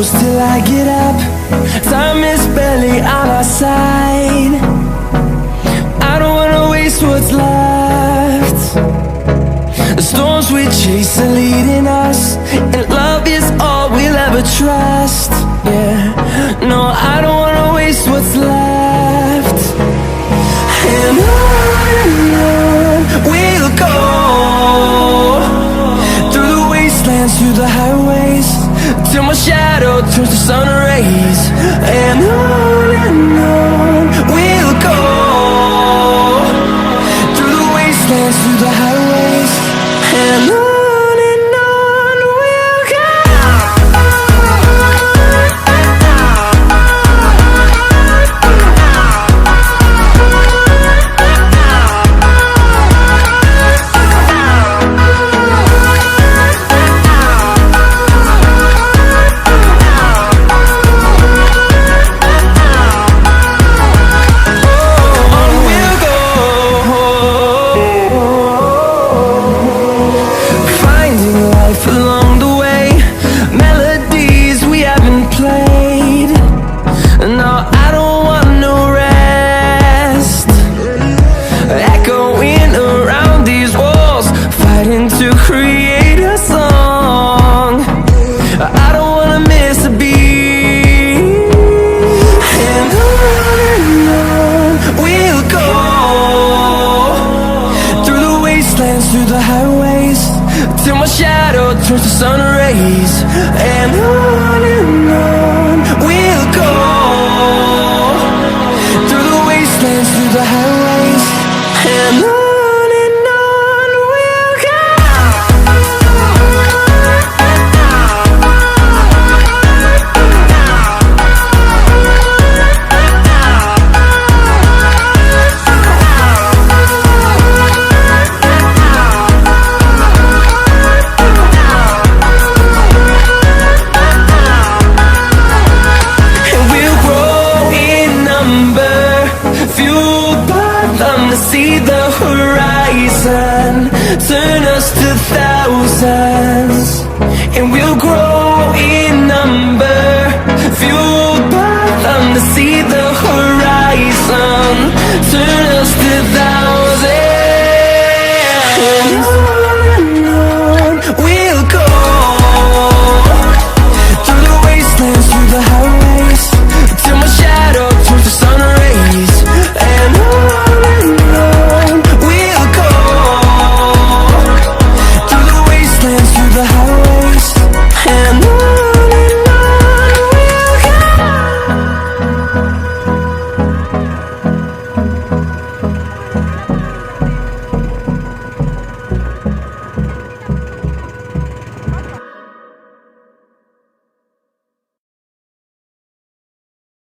close till I get up. Time is barely on our side. I don't wanna waste what's left. The storms we chase are leading us, and love is all we'll ever trust. Yeah, no, I don't wanna waste what's left. And on we'll go, through the wastelands, through the highways, till my shadow turns to sun rays. And on we'll go, through the wastelands, through the highways, and on we'll go. Along the way, melodies we haven't played. No, I don't want no rest. Echoing around these walls, fighting to create a song. I don't wanna miss a beat. And on we'll go, through the wastelands, through the highways, till my shadow turns to sun rays. And on we'll go, through the wastelands, through the highways, and on we'll go. See the horizon.